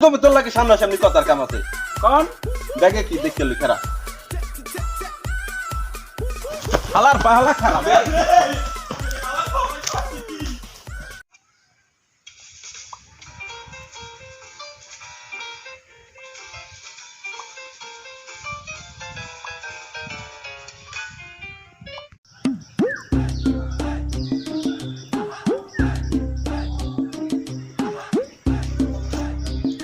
তুমি তোর লাগে সামনাসামনি কথার কাম আছে কোন ব্যাগে কি দেখতে লিখারা হালার পাহালা খারাপ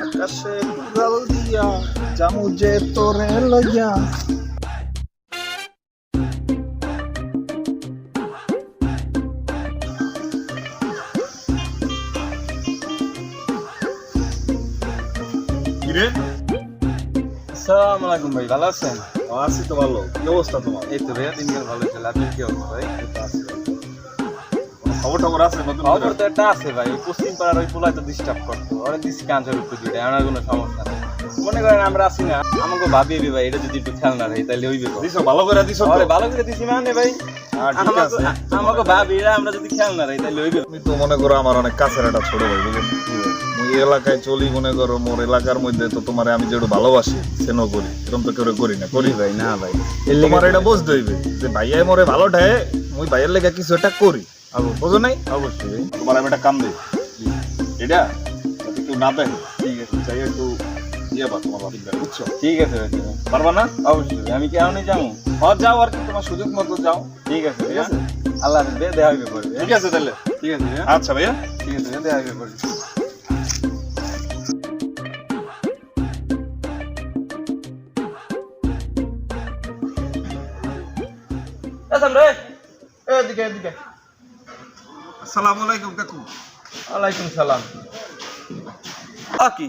আকাশে উড়াল দিয়া জামু যে তোরে লইয়া কিরে আসসালামু আলাইকুম ভাই, ভালো আছেন? আছি তো ভালো কি অবস্থা তোমার এই তো ভাইয়া, দিনকাল ভালো চলে। আপনার কি অবস্থা ভাই? খবর টবর আছে নতুন খবর তো একটা আছে ভাই, ওই পশ্চিম পাড়ার ওই পোলায় তো ডিস্টার্ব করতো, ওরা দিচ্ছি কাঞ্চের উপর দুইটা, আমার কোনো সমস্যা নেই। মনে করেন আমরা আছি না, আমাকে ভাবি ভাই এটা যদি একটু খেয়াল না রাখি তাহলে হইবে। দিছো ভালো করে দিছো আরে ভালো করে দিছি মানে ভাই, ঠিক আছে আমাকে ভাবি আমরা যদি খেয়াল না রাখি তাহলে হইবে। তুমি তো মনে করো আমার অনেক কাছের একটা ছোট ভাই, বুঝলি? মুই এই এলাকায় চলি, মনে করো মোর এলাকার মধ্যে তো তোমারে আমি যেটা ভালোবাসি সেনো করি, এরকম তো কেউ করি না, করি ভাই না ভাই, তোমার এটা বুঝতে হইবে যে ভাইয়াই মোরে ভালো ঠায়, মুই ভাইয়ের লেগে কিছু একটা করি, বুঝো নাই? অবশ্যই তোমার আমি একটা কাম দিই, এটা যাতে কেউ না দেখে, ঠিক আছে, চাই একটু ইয়ে বা তোমার বাড়ির ব্যাপারে, বুঝছো? ঠিক আছে ভাই, পারবা না? অবশ্যই আমি কি এমনই যাবো? যাও আর কি, তোমার সুযোগ মতো যাও। ঠিক আছে, ঠিক আছে, আল্লাহ হাফেজ, দেখা হইবে পরে। ঠিক আছে তাহলে, ঠিক আছে ভাইয়া, আচ্ছা ভাইয়া। ঠিক আছে, দেখা হইবে পরে। আসসালামু আলাইকুম কাকু। ওয়ালাইকুম সালাম আকি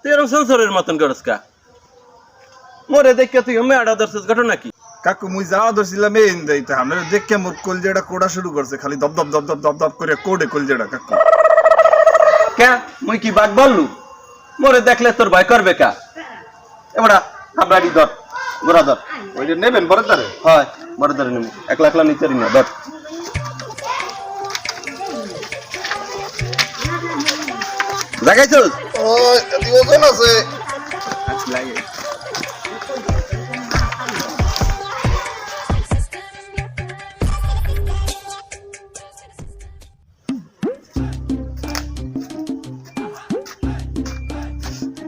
তেরো সংসারের মতন করস কা মোরে দেখে তুই মেয়াটা দর্শস ঘটনা কি কাকু মুই যাওয়া ধরছিলাম এই ইন্দাইতে, আমরা দেখে মোর কলজেটা কোড়া শুরু করছে, খালি দপ দপ দপ দপ দপ দপ করে কোড়ে কলজেটা কাকু। কে মুই কি বাঘ বললু মোরে দেখলে তোর ভয় করবে কা এবারা হাবড়াড়ি ধর গোড়া ধর ওইটা নেবেন পরে তারে? হয় বড় ধরে নেব একলা একলা নিচে না ধর জাগাইছস ওই এদি ওজন আছে।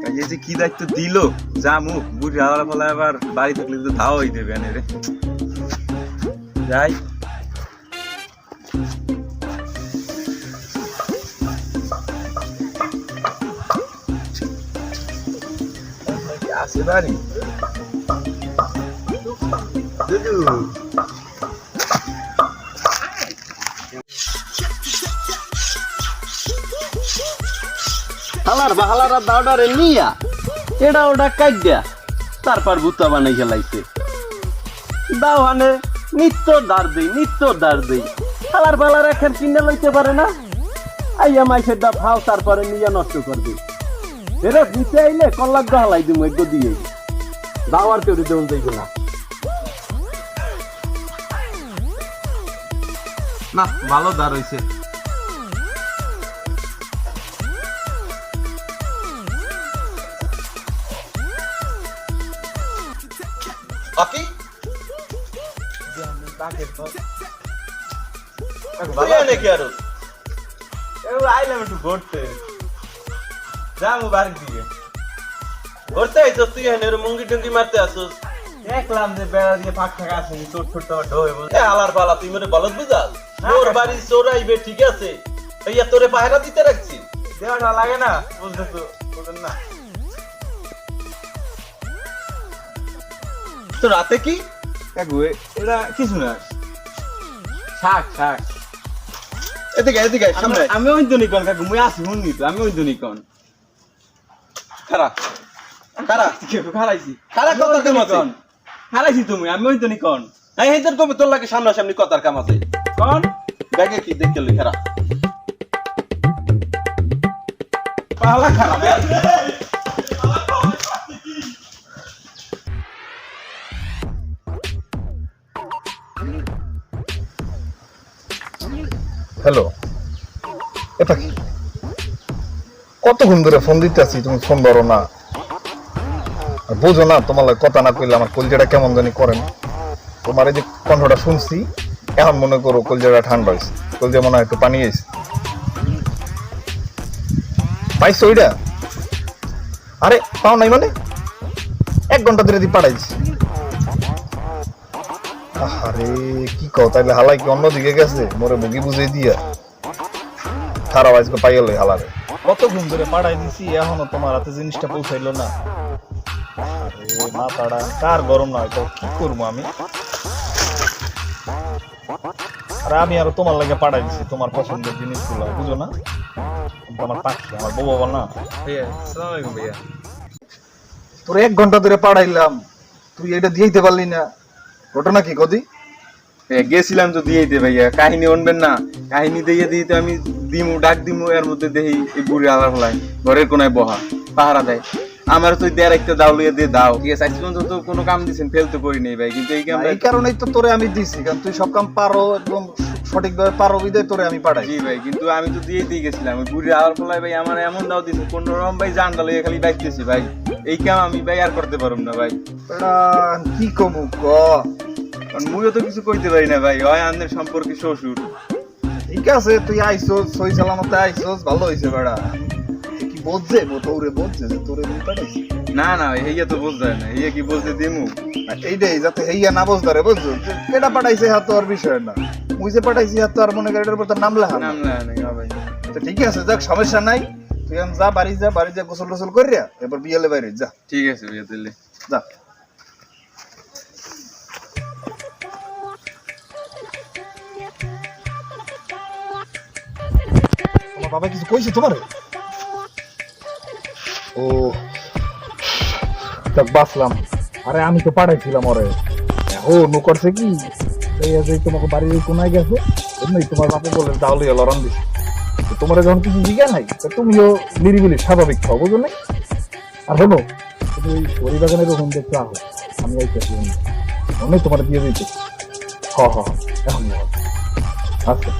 এই যে কি দায়িত্ব দিল, জামু বুড়ি হাওয়ালা ফলা, আবার বাড়ি থাকলে তো ধাও হয়ে দেবে রে। যাই আসে বাড়ি হালার বাহালার দাওডারে নিয়া এটা ওটা কাইডা তারপর ভূতা বানাই খেলাইছে দাও হানে নিত্য দার দেই হালার বালার এখন কিনে লইতে পারে না আইয়া মাইসের দা ফাও তারপরে নিয়ে নষ্ট করবে এরা দিতে আইলে কল্লাক হালাই দিমু একটু দিয়ে দাও আর কেউ দেউন যাইবে না না, ভালো দাঁড় হইছে। আকি ভালো নাকি আরো আইলাম একটু ঘুরতে, যাবো বাড়ির দিকে। ঘুরতে আইছস তুই এনে মুঙ্গি টুঙ্গি মারতে আসছস দেখলাম যে বেড়া দিয়ে ফাঁক ফাঁক আছে, ছোট ছোট ঢোয় বলছে। এ হালার পালা তুই মনে বলদ বুঝাল তোর বাড়ি চোরাইবে ঠিক আছে ভাইয়া তোরে পায়রা দিতে রাখছি দেওয়াটা লাগে না, বুঝতে তো বুঝেন না। তো রাতে কি কাকু এটা কিছু না, শাক শাক। এদিকে সামনে আমি ওই তো নিকন কাকু, মুই আসি শুননি তো, আমি ওই তো নিকন খারা খারা খারাইছি খারা কথা কেমন আছে হারাইছি তুমি, আমি ওই তো নিকন এই হেদের কবে তোর লাগে সামনাসামনি কথার কাম আছে কন ব্যাগে কি দেখতে লই খারা পালা খারাপ। হ্যালো, এটা কি? কতক্ষণ ধরে ফোন দিতেছি, তুমি ফোন ধরো না। আর বোঝো না, তোমার লাগে কথা না কইলে আমার কলজাটা কেমন জানি করে না। তোমার এই যে কণ্ঠটা শুনছি, এখন মনে করো কলজাটা ঠান্ডা হয়েছে, কলজা মনে হয় একটু পানি হয়েছে। পাইছো ওইটা? আরে পাও নাই মানে 1 ঘন্টা ধরে দিয়ে পাঠাইছি। আরে কি কও, তাইলে হালাই কি অন্যদিকে গেছে? মোরে বগি বুঝাই দিয়া খারাপ আজকে পাইলে হালারে। কতক্ষণ ধরে পাঠাই দিছি, এখনো তোমার হাতে জিনিসটা পৌঁছাইলো না। আরে মাথাটা কার গরম না হয়, কি করবো আমি? আরে আমি আরো তোমার লাগে পাঠাই দিছি তোমার পছন্দের জিনিসগুলো, বুঝো না? আমার পাখি, আমার বউ বাবা না। ভাইয়া আসসালামু আলাইকুম ভাইয়া। তোর 1 ঘন্টা ধরে পাঠাইলাম, তুই এটা দিয়েইতে পারলি না, ঘটনা কি কদি? গেছিলাম তো দিয়ে দিতে ভাইয়া, কাহিনী শুনবেন না? কাহিনী দিয়ে দিতে আমি দিমু ডাক দিমু, এর মধ্যে দেখি এই বুড়ি আলার ফলাই ঘরের কোনায় বহা পাহারা দেয়। আমার তো দেয়ার একটা দাও লইয়া দিয়ে দাও, ঠিক আছে? আজ পর্যন্ত তো কোনো কাম দিছেন, ফেল তো করি নাই ভাই, কিন্তু এই কাম এই কারণেই তো তোরে আমি দিছি, কারণ তুই সব কাম পারো, একদম সঠিকভাবে পারো বিদায় তোরে আমি পাঠাই। জি ভাই, কিন্তু আমি তো দিয়ে গেছিলাম ওই বুড়ি আলার ফলাই ভাই, আমার এমন দাও দিছে কোন রকম ভাই, জানটা লইয়া খালি বাইতেছি ভাই। এই কাম আমি ভাই আর করতে পারুম না ভাই। এটা কি কমু ক? কারণ মুইও তো কিছু কইতে পারি না ভাই, হয় আমাদের সম্পর্কে শ্বশুর। ঠিক আছে, তুই আইসোস, সই সালামতে আইসোস, ভালো হয়েছে বেড়া। কি বলছে তোরে, বলছে যে তোরে আমি পাঠাইছি? না না ভাই, হেইয়া তো বুঝতে না, হেইয়া কি বলতে দিমু? এইটাই যাতে হেইয়া না বুঝতে রে, বুঝছো? কেটা পাঠাইছে হাত তো আর বিষয় না, মুই যে পাঠাইছি হাত তো আর মনে করি এটার উপর তোর নাম লেখা না। নাম না না ভাই। তো ঠিক আছে, যাক সমস্যা নাই। তুই এখন যা, বাড়ি যা গোসল টোসল করিয়া এবার বিয়েলে বাইরে যা। ঠিক আছে ভাইয়া, তাহলে যা। তোমার বাবা কিছু কইছে তোমারে? ও তা বাসলাম। আরে আমি তো পাঠাইছিলাম ওরে, ও নু করছে কি এই যে তোমাকে বাড়ির কোনায় গেছে, এমনি তোমার বাপে বলে তাহলে লড়ান দিছে। তোমার যখন কিছু জিজ্ঞা নাই, তুমিও নিরিবিলি স্বাভাবিক খাও, বুঝো নাই? আর শোনো, তুমি ওই হরিবাগানের ওখান দেখতে আহো, আমি আইতেছি, অনেক তোমার দিয়ে দিতে। হ এখন আচ্ছা।